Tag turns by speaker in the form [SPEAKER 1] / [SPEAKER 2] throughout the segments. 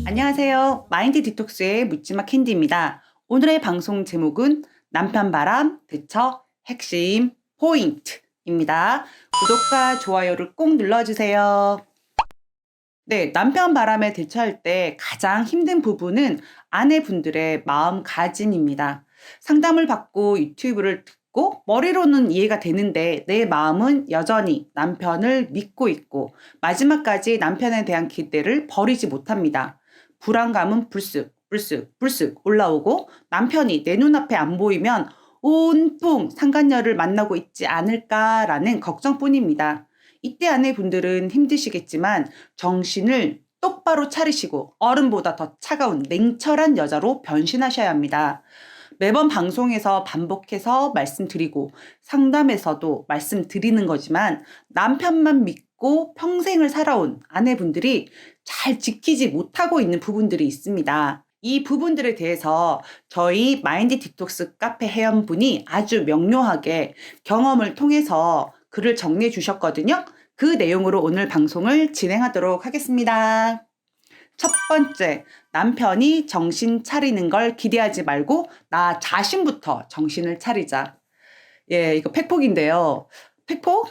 [SPEAKER 1] 안녕하세요. 마인드 디톡스의 묻지마 캔디입니다. 오늘의 방송 제목은 남편 바람 대처 핵심 포인트입니다. 구독과 좋아요를 꼭 눌러주세요. 네, 남편 바람에 대처할 때 가장 힘든 부분은 아내분들의 마음가짐입니다. 상담을 받고 유튜브를 듣고 머리로는 이해가 되는데 내 마음은 여전히 남편을 믿고 있고 마지막까지 남편에 대한 기대를 버리지 못합니다. 불안감은 불쑥 올라오고 남편이 내 눈앞에 안 보이면 온통 상간녀를 만나고 있지 않을까라는 걱정뿐입니다. 이때 아내분들은 힘드시겠지만 정신을 똑바로 차리시고 얼음보다 더 차가운 냉철한 여자로 변신하셔야 합니다. 매번 방송에서 반복해서 말씀드리고 상담에서도 말씀드리는 거지만 남편만 믿고 평생을 살아온 아내분들이 잘 지키지 못하고 있는 부분들이 있습니다. 이 부분들에 대해서 저희 마인드 디톡스 카페 회원분이 아주 명료하게 경험을 통해서 글을 정리해 주셨거든요. 그 내용으로 오늘 방송을 진행하도록 하겠습니다. 첫 번째, 남편이 정신 차리는 걸 기대하지 말고 나 자신부터 정신을 차리자. 예, 이거 팩폭인데요. 팩폭?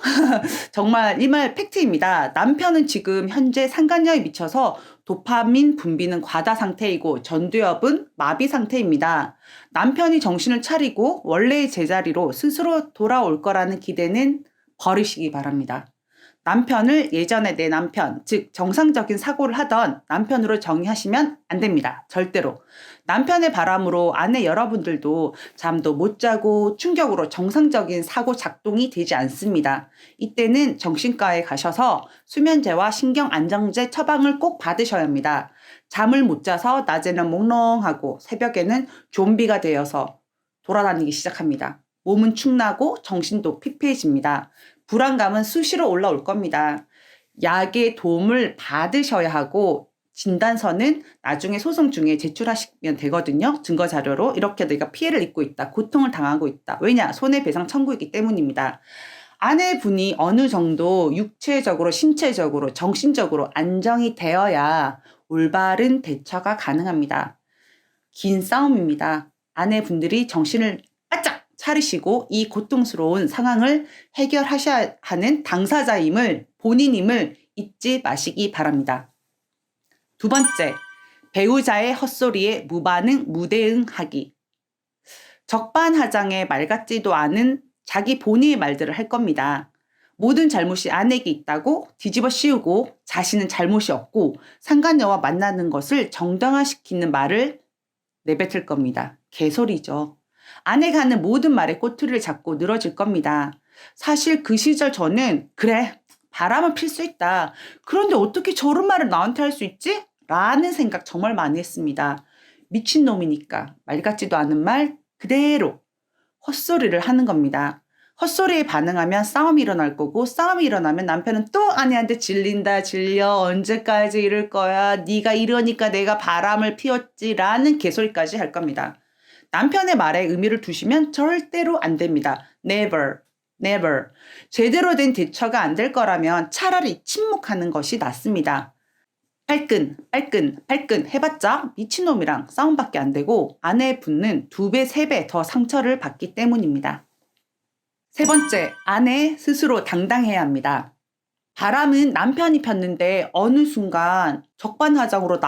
[SPEAKER 1] 정말 이 말 팩트입니다. 남편은 지금 현재 상간녀에 미쳐서 도파민 분비는 과다 상태이고 전두엽은 마비 상태입니다. 남편이 정신을 차리고 원래의 제자리로 스스로 돌아올 거라는 기대는 버리시기 바랍니다. 남편을 예전에 내 남편, 즉 정상적인 사고를 하던 남편으로 정의하시면 안 됩니다. 절대로. 남편의 바람으로 아내 여러분들도 잠도 못 자고 충격으로 정상적인 사고 작동이 되지 않습니다. 이때는 정신과에 가셔서 수면제와 신경안정제 처방을 꼭 받으셔야 합니다. 잠을 못 자서 낮에는 몽롱하고 새벽에는 좀비가 되어서 돌아다니기 시작합니다. 몸은 축나고 정신도 피폐해집니다. 불안감은 수시로 올라올 겁니다. 약의 도움을 받으셔야 하고 진단서는 나중에 소송 중에 제출하시면 되거든요. 증거자료로 이렇게 내가 피해를 입고 있다. 고통을 당하고 있다. 왜냐? 손해배상 청구이기 때문입니다. 아내분이 어느 정도 육체적으로, 신체적으로, 정신적으로 안정이 되어야 올바른 대처가 가능합니다. 긴 싸움입니다. 아내분들이 정신을 바짝 차리시고 이 고통스러운 상황을 해결하셔야 하는 당사자임을, 본인임을 잊지 마시기 바랍니다. 두 번째, 배우자의 헛소리에 무반응, 무대응하기. 적반하장의 말 같지도 않은 자기 본의의 말들을 할 겁니다. 모든 잘못이 아내에게 있다고 뒤집어 씌우고 자신은 잘못이 없고 상간녀와 만나는 것을 정당화시키는 말을 내뱉을 겁니다. 개소리죠. 아내가 하는 모든 말에 꼬투리를 잡고 늘어질 겁니다. 사실 그 시절 저는 그래, 바람은 필 수 있다. 그런데 어떻게 저런 말을 나한테 할 수 있지? 라는 생각 정말 많이 했습니다. 미친놈이니까 말 같지도 않은 말 그대로 헛소리를 하는 겁니다. 헛소리에 반응하면 싸움이 일어날 거고 싸움이 일어나면 남편은 또 아내한테 질린다 질려 언제까지 이럴 거야 네가 이러니까 내가 바람을 피웠지 라는 개소리까지 할 겁니다. 남편의 말에 의미를 두시면 절대로 안 됩니다. Never, never. 제대로 된 대처가 안 될 거라면 차라리 침묵하는 것이 낫습니다. 팔끈 해봤자 미친놈이랑 싸움밖에 안 되고 아내분은 2배, 3배 더 상처를 받기 때문입니다. 세 번째, 아내 스스로 당당해야 합니다. 바람은 남편이 폈는데 어느 순간 적반하장으로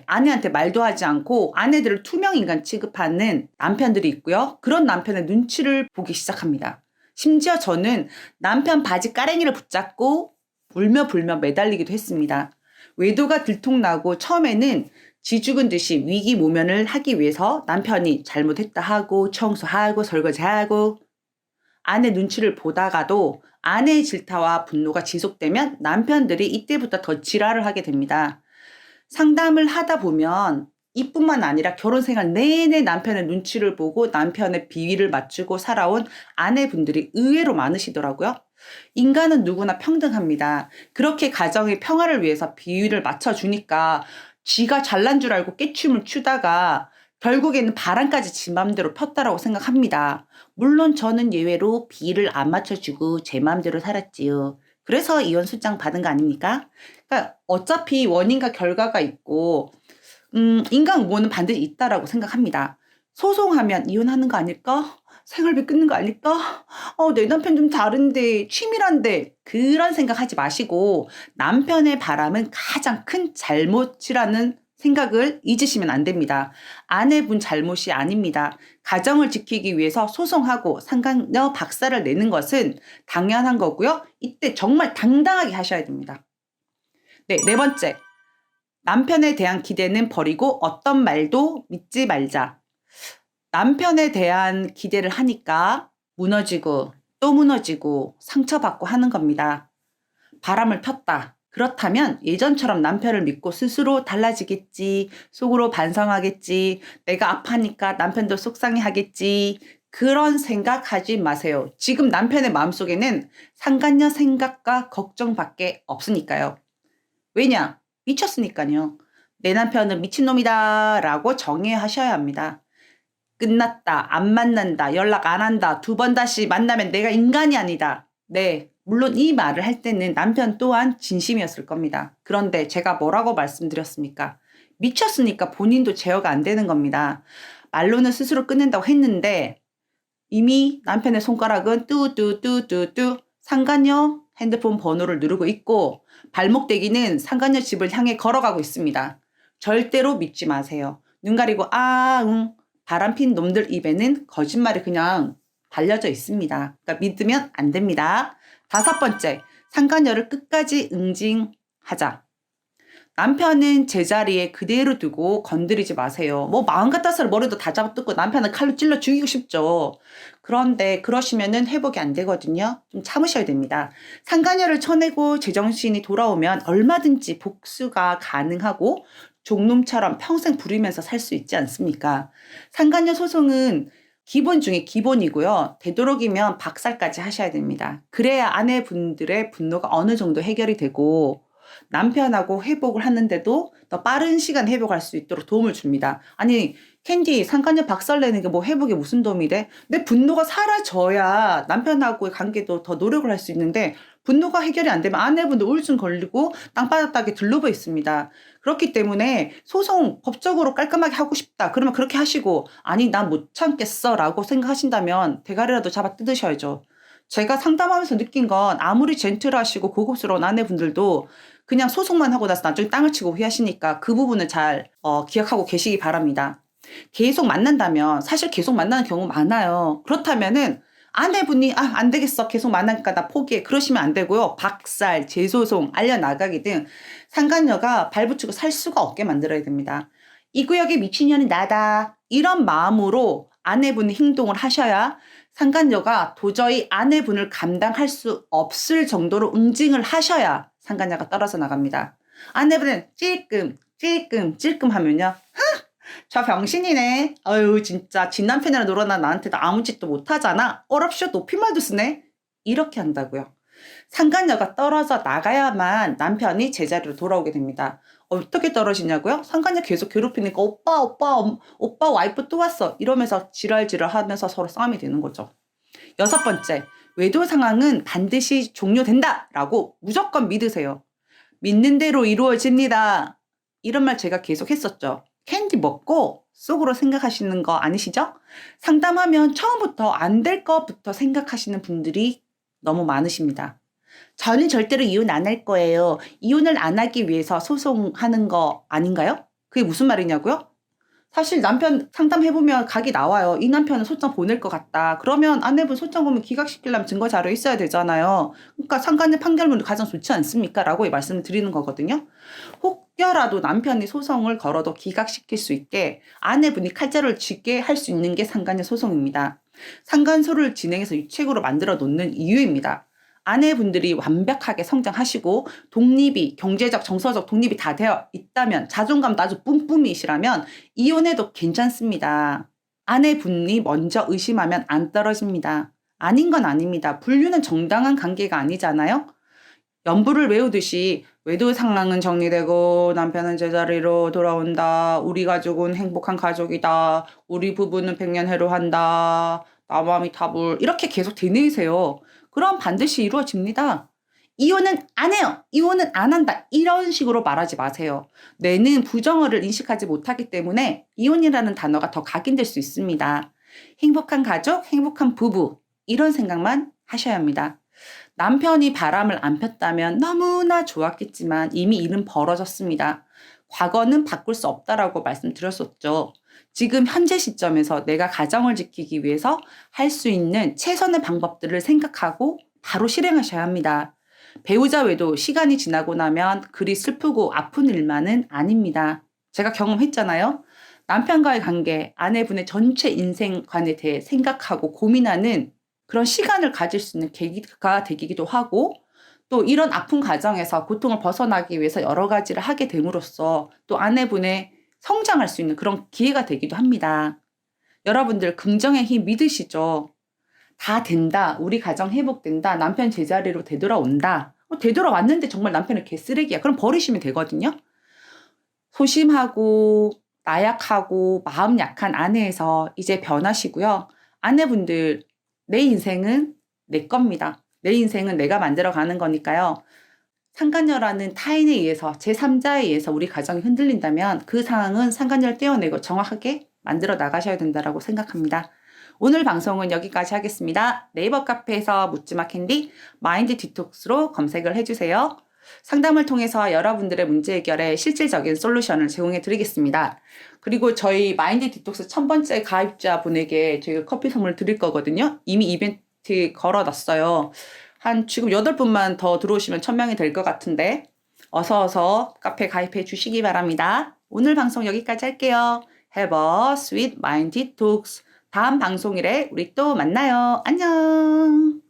[SPEAKER 1] 아내한테 말도 하지 않고 아내들을 투명인간 취급하는 남편들이 있고요. 그런 남편의 눈치를 보기 시작합니다. 심지어 저는 남편 바지 까랭이를 붙잡고 울며 불며 매달리기도 했습니다. 외도가 들통나고 처음에는 쥐죽은 듯이 위기 모면을 하기 위해서 남편이 잘못했다 하고 청소하고 설거지하고 아내 눈치를 보다가도 아내의 질타와 분노가 지속되면 남편들이 이때부터 더 지랄을 하게 됩니다. 상담을 하다 보면 이뿐만 아니라 결혼 생활 내내 남편의 눈치를 보고 남편의 비위를 맞추고 살아온 아내분들이 의외로 많으시더라고요. 인간은 누구나 평등합니다. 그렇게 가정의 평화를 위해서 비위를 맞춰주니까 지가 잘난 줄 알고 깨춤을 추다가 결국에는 바람까지 지 맘대로 폈다라고 생각합니다. 물론 저는 예외로 비를 안 맞춰주고 제 맘대로 살았지요. 그래서 이혼 소장 받은 거 아닙니까? 그러니까 어차피 원인과 결과가 있고 인간 우호는 반드시 있다라고 생각합니다. 소송하면 이혼하는 거 아닐까? 생활비 끊는 거 아닐까? 내 남편 좀 다른데 치밀한데 그런 생각하지 마시고 남편의 바람은 가장 큰 잘못이라는 생각을 잊으시면 안 됩니다. 아내분 잘못이 아닙니다. 가정을 지키기 위해서 소송하고 상간녀 박살을 내는 것은 당연한 거고요. 이때 정말 당당하게 하셔야 됩니다. 네, 네 번째. 남편에 대한 기대는 버리고 어떤 말도 믿지 말자. 남편에 대한 기대를 하니까 무너지고 또 무너지고 상처받고 하는 겁니다. 바람을 폈다. 그렇다면 예전처럼 남편을 믿고 스스로 달라지겠지. 속으로 반성하겠지. 내가 아파하니까 남편도 속상해 하겠지. 그런 생각하지 마세요. 지금 남편의 마음속에는 상간녀 생각과 걱정밖에 없으니까요. 왜냐? 미쳤으니까요. 내 남편은 미친놈이다 라고 정의하셔야 합니다. 끝났다, 안 만난다, 연락 안 한다, 2번 다시 만나면 내가 인간이 아니다. 네, 물론 이 말을 할 때는 남편 또한 진심이었을 겁니다. 그런데 제가 뭐라고 말씀드렸습니까? 미쳤으니까 본인도 제어가 안 되는 겁니다. 말로는 스스로 끊는다고 했는데 이미 남편의 손가락은 뚜뚜뚜뚜뚜 상간녀 핸드폰 번호를 누르고 있고 발목대기는 상간녀 집을 향해 걸어가고 있습니다. 절대로 믿지 마세요. 눈 가리고 바람핀 놈들 입에는 거짓말이 그냥 달려져 있습니다. 그러니까 믿으면 안 됩니다. 5번째, 상간녀를 끝까지 응징하자. 남편은 제자리에 그대로 두고 건드리지 마세요. 뭐 마음 같아서 머리도 다 잡아뜯고 남편을 칼로 찔러 죽이고 싶죠. 그런데 그러시면은 회복이 안 되거든요. 좀 참으셔야 됩니다. 상간녀를 쳐내고 제정신이 돌아오면 얼마든지 복수가 가능하고 종놈처럼 평생 부리면서 살 수 있지 않습니까? 상간녀 소송은 기본 중에 기본이고요. 되도록이면 박살까지 하셔야 됩니다. 그래야 아내분들의 분노가 어느 정도 해결이 되고 남편하고 회복을 하는데도 더 빠른 시간 회복할 수 있도록 도움을 줍니다. 아니 캔디 상간녀 박살내는 게 뭐 회복에 무슨 도움이 돼? 내 분노가 사라져야 남편하고의 관계도 더 노력을 할 수 있는데 분노가 해결이 안 되면 아내분도 우울증 걸리고 땅바닥에 들러버 있습니다. 그렇기 때문에 소송 법적으로 깔끔하게 하고 싶다. 그러면 그렇게 하시고 아니 난 못 참겠어 라고 생각하신다면 대가리라도 잡아 뜯으셔야죠. 제가 상담하면서 느낀 건 아무리 젠틀하시고 고급스러운 아내분들도 그냥 소송만 하고 나서 나중에 땅을 치고 후회하시니까 그 부분을 잘 기억하고 계시기 바랍니다. 계속 만난다면 사실 계속 만나는 경우 많아요. 그렇다면은 아내분이 안 되겠어 계속 만나니까 나 포기해 그러시면 안 되고요. 박살, 재소송, 알려나가기 등 상간녀가 발붙이고 살 수가 없게 만들어야 됩니다. 이 구역의 미친년이 나다 이런 마음으로 아내분이 행동을 하셔야 상간녀가 도저히 아내분을 감당할 수 없을 정도로 응징을 하셔야 상간녀가 떨어져 나갑니다. 아내분은 찔끔 하면요. 저 병신이네. 아유 진짜 진 남편이랑 놀아나 나한테도 아무 짓도 못하잖아. 어랍쇼 높임말도 쓰네. 이렇게 한다고요. 상간녀가 떨어져 나가야만 남편이 제자리로 돌아오게 됩니다. 어떻게 떨어지냐고요? 상간녀 계속 괴롭히니까 오빠 와이프 또 왔어 이러면서 지랄지랄 하면서 서로 싸움이 되는 거죠. 6번째, 외도 상황은 반드시 종료된다 라고 무조건 믿으세요. 믿는 대로 이루어집니다. 이런 말 제가 계속 했었죠. 캔디 먹고 속으로 생각하시는 거 아니시죠? 상담하면 처음부터 안 될 것부터 생각하시는 분들이 너무 많으십니다. 저는 절대로 이혼 안 할 거예요. 이혼을 안 하기 위해서 소송하는 거 아닌가요? 그게 무슨 말이냐고요? 사실 남편 상담해보면 각이 나와요. 이 남편은 소장 보낼 것 같다. 그러면 아내분 소장 보면 기각시키려면 증거 자료 있어야 되잖아요. 그러니까 상간녀 판결문도 가장 좋지 않습니까? 라고 말씀을 드리는 거거든요. 혹여라도 남편이 소송을 걸어도 기각시킬 수 있게 아내분이 칼자루를 쥐게 할 수 있는 게 상간녀 소송입니다. 상간소를 진행해서 유책으로 만들어 놓는 이유입니다. 아내분들이 완벽하게 성장하시고 독립이 경제적 정서적 독립이 다 되어 있다면 자존감도 아주 뿜뿜이시라면 이혼해도 괜찮습니다. 아내분이 먼저 의심하면 안 떨어집니다. 아닌 건 아닙니다. 분류는 정당한 관계가 아니잖아요. 연부를 외우듯이 외도 상황은 정리되고 남편은 제자리로 돌아온다. 우리 가족은 행복한 가족이다. 우리 부부는 백년해로한다. 나만이 타불. 이렇게 계속 되뇌이세요. 그럼 반드시 이루어집니다. 이혼은 안 해요. 이혼은 안 한다. 이런 식으로 말하지 마세요. 뇌는 부정어를 인식하지 못하기 때문에 이혼이라는 단어가 더 각인될 수 있습니다. 행복한 가족, 행복한 부부. 이런 생각만 하셔야 합니다. 남편이 바람을 안 폈다면 너무나 좋았겠지만 이미 일은 벌어졌습니다. 과거는 바꿀 수 없다라고 말씀드렸었죠. 지금 현재 시점에서 내가 가정을 지키기 위해서 할 수 있는 최선의 방법들을 생각하고 바로 실행하셔야 합니다. 배우자 외도 시간이 지나고 나면 그리 슬프고 아픈 일만은 아닙니다. 제가 경험했잖아요. 남편과의 관계, 아내분의 전체 인생관에 대해 생각하고 고민하는 그런 시간을 가질 수 있는 계기가 되기도 하고 또 이런 아픈 과정에서 고통을 벗어나기 위해서 여러 가지를 하게 됨으로써 또 아내분의 성장할 수 있는 그런 기회가 되기도 합니다. 여러분들 긍정의 힘 믿으시죠? 다 된다. 우리 가정 회복된다. 남편 제자리로 되돌아온다. 되돌아왔는데 정말 남편은 개쓰레기야. 그럼 버리시면 되거든요. 소심하고 나약하고 마음 약한 아내에서 이제 변하시고요. 아내분들 내 인생은 내 겁니다. 내 인생은 내가 만들어가는 거니까요. 상간녀라는 타인에 의해서 제3자에 의해서 우리 가정이 흔들린다면 그 상황은 상간녀를 떼어내고 정확하게 만들어 나가셔야 된다고 생각합니다. 오늘 방송은 여기까지 하겠습니다. 네이버 카페에서 묻지마 캔디 마인드 디톡스로 검색을 해주세요. 상담을 통해서 여러분들의 문제 해결에 실질적인 솔루션을 제공해 드리겠습니다. 그리고 저희 마인드 디톡스 1000번째 가입자 분에게 저희가 커피 선물 드릴 거거든요. 이미 이벤트 걸어놨어요. 한 지금 8분만 더 들어오시면 1000명이 될 것 같은데 어서 카페 가입해 주시기 바랍니다. 오늘 방송 여기까지 할게요. Have a sweet mind detox. 다음 방송일에 우리 또 만나요. 안녕.